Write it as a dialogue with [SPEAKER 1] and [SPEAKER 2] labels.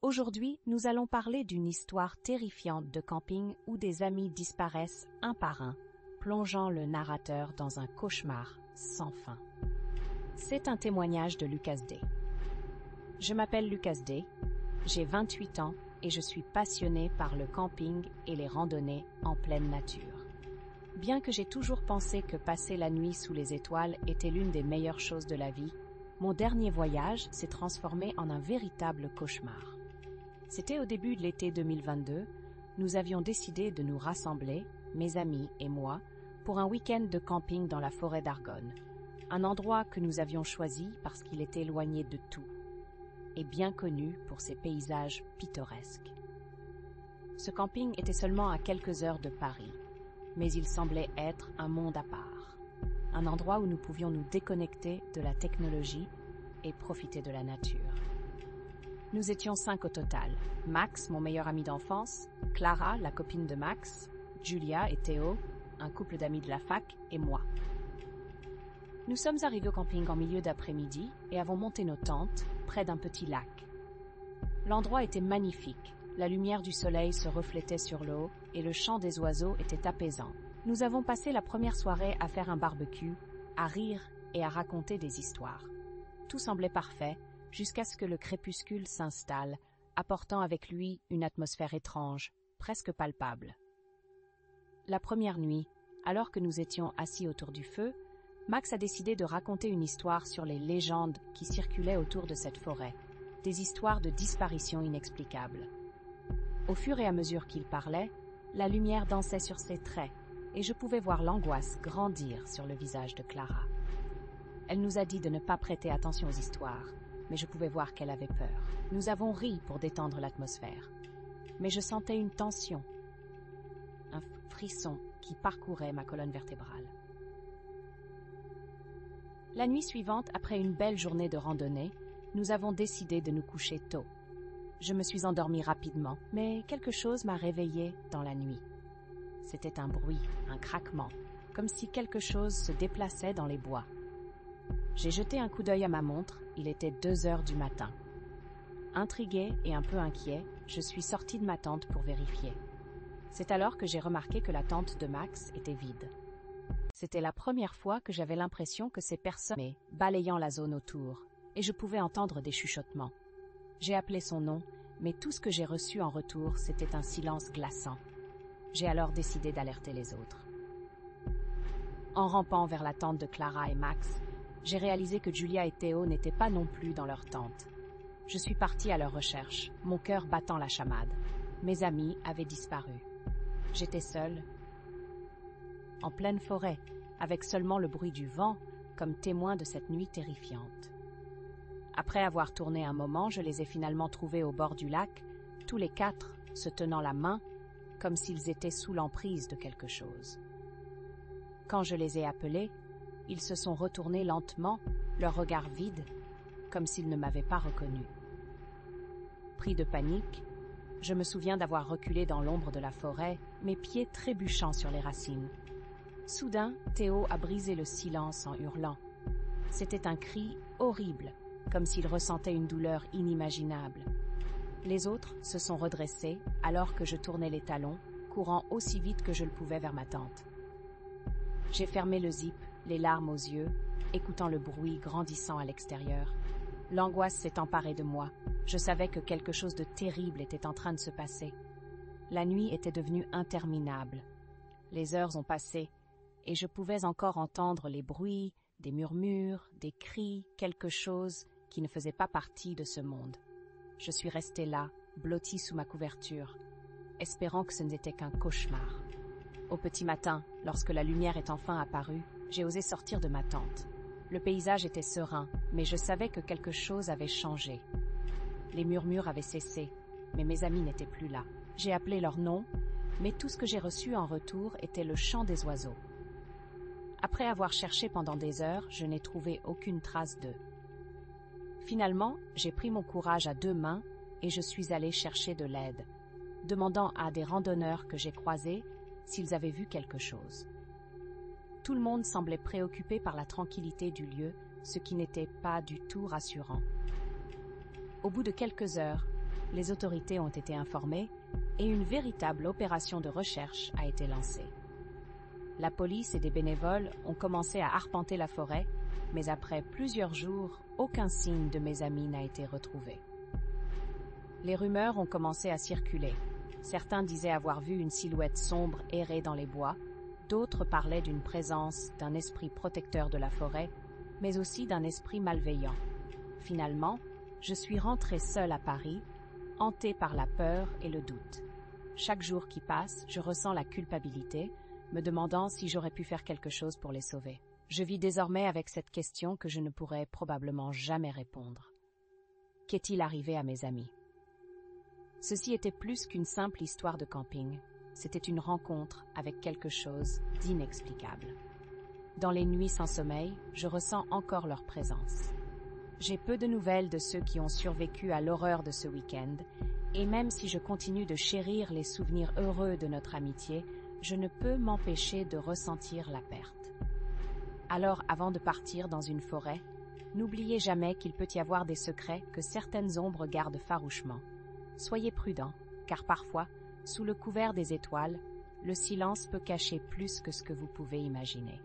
[SPEAKER 1] Aujourd'hui, nous allons parler d'une histoire terrifiante de camping où des amis disparaissent un par un, plongeant le narrateur dans un cauchemar sans fin. C'est un témoignage de Lucas D. Je m'appelle Lucas D, j'ai 28 ans et je suis passionné par le camping et les randonnées en pleine nature. Bien que j'ai toujours pensé que passer la nuit sous les étoiles était l'une des meilleures choses de la vie, mon dernier voyage s'est transformé en un véritable cauchemar. C'était au début de l'été 2022, nous avions décidé de nous rassembler, mes amis et moi, pour un week-end de camping dans la forêt d'Argonne, un endroit que nous avions choisi parce qu'il était éloigné de tout, et bien connu pour ses paysages pittoresques. Ce camping était seulement à quelques heures de Paris, mais il semblait être un monde à part, un endroit où nous pouvions nous déconnecter de la technologie et profiter de la nature. Nous étions 5 au total. Max, mon meilleur ami d'enfance, Clara, la copine de Max, Julia et Théo, un couple d'amis de la fac, et moi. Nous sommes arrivés au camping en milieu d'après-midi et avons monté nos tentes près d'un petit lac. L'endroit était magnifique, la lumière du soleil se reflétait sur l'eau et le chant des oiseaux était apaisant. Nous avons passé la première soirée à faire un barbecue, à rire et à raconter des histoires. Tout semblait parfait, jusqu'à ce que le crépuscule s'installe, apportant avec lui une atmosphère étrange, presque palpable. La première nuit, alors que nous étions assis autour du feu, Max a décidé de raconter une histoire sur les légendes qui circulaient autour de cette forêt, des histoires de disparitions inexplicables. Au fur et à mesure qu'il parlait, la lumière dansait sur ses traits, et je pouvais voir l'angoisse grandir sur le visage de Clara. Elle nous a dit de ne pas prêter attention aux histoires, mais je pouvais voir qu'elle avait peur. Nous avons ri pour détendre l'atmosphère. Mais je sentais une tension, un frisson qui parcourait ma colonne vertébrale. La nuit suivante, après une belle journée de randonnée, nous avons décidé de nous coucher tôt. Je me suis endormie rapidement, mais quelque chose m'a réveillée dans la nuit. C'était un bruit, un craquement, comme si quelque chose se déplaçait dans les bois. J'ai jeté un coup d'œil à ma montre, il était 2 heures du matin. Intrigué et un peu inquiet, je suis sortie de ma tente pour vérifier. C'est alors que j'ai remarqué que la tente de Max était vide. C'était la première fois que j'avais l'impression que ces personnes balayant la zone autour, et je pouvais entendre des chuchotements. J'ai appelé son nom, mais tout ce que j'ai reçu en retour, c'était un silence glaçant. J'ai alors décidé d'alerter les autres. En rampant vers la tente de Clara et Max, j'ai réalisé que Julia et Théo n'étaient pas non plus dans leur tente. Je suis partie à leur recherche, mon cœur battant la chamade. Mes amis avaient disparu. J'étais seule, en pleine forêt, avec seulement le bruit du vent comme témoin de cette nuit terrifiante. Après avoir tourné un moment, je les ai finalement trouvés au bord du lac, tous les 4 se tenant la main, comme s'ils étaient sous l'emprise de quelque chose. Quand je les ai appelés, ils se sont retournés lentement, leur regard vide, comme s'ils ne m'avaient pas reconnu. Pris de panique, je me souviens d'avoir reculé dans l'ombre de la forêt, mes pieds trébuchant sur les racines. Soudain, Théo a brisé le silence en hurlant. C'était un cri horrible, comme s'il ressentait une douleur inimaginable. Les autres se sont redressés alors que je tournais les talons, courant aussi vite que je le pouvais vers ma tente. J'ai fermé le zip, les larmes aux yeux, écoutant le bruit grandissant à l'extérieur. L'angoisse s'est emparée de moi. Je savais que quelque chose de terrible était en train de se passer. La nuit était devenue interminable. Les heures ont passé, et je pouvais encore entendre les bruits, des murmures, des cris, quelque chose qui ne faisait pas partie de ce monde. Je suis restée là, blottie sous ma couverture, espérant que ce n'était qu'un cauchemar. Au petit matin, lorsque la lumière est enfin apparue, j'ai osé sortir de ma tente. Le paysage était serein, mais je savais que quelque chose avait changé. Les murmures avaient cessé, mais mes amis n'étaient plus là. J'ai appelé leur nom, mais tout ce que j'ai reçu en retour était le chant des oiseaux. Après avoir cherché pendant des heures, je n'ai trouvé aucune trace d'eux. Finalement, j'ai pris mon courage à 2 mains et je suis allée chercher de l'aide, demandant à des randonneurs que j'ai croisés s'ils avaient vu quelque chose. Tout le monde semblait préoccupé par la tranquillité du lieu, ce qui n'était pas du tout rassurant. Au bout de quelques heures, Les autorités ont été informées et une véritable opération de recherche a été lancée. La police et des bénévoles ont commencé à arpenter la forêt, mais après plusieurs jours, aucun signe de mes amis n'a été retrouvé. Les rumeurs ont commencé à circuler. Certains disaient avoir vu une silhouette sombre errer dans les bois, d'autres parlaient d'une présence d'un esprit protecteur de la forêt, mais aussi d'un esprit malveillant. Finalement, je suis rentrée seule à Paris, hantée par la peur et le doute. Chaque jour qui passe, je ressens la culpabilité, me demandant si j'aurais pu faire quelque chose pour les sauver. Je vis désormais avec cette question que je ne pourrais probablement jamais répondre. Qu'est-il arrivé à mes amis? Ceci était plus qu'une simple histoire de camping. C'était une rencontre avec quelque chose d'inexplicable. Dans les nuits sans sommeil, je ressens encore leur présence. J'ai peu de nouvelles de ceux qui ont survécu à l'horreur de ce week-end, et même si je continue de chérir les souvenirs heureux de notre amitié, je ne peux m'empêcher de ressentir la perte. Alors, avant de partir dans une forêt, n'oubliez jamais qu'il peut y avoir des secrets que certaines ombres gardent farouchement. Soyez prudents, car parfois, sous le couvert des étoiles, le silence peut cacher plus que ce que vous pouvez imaginer.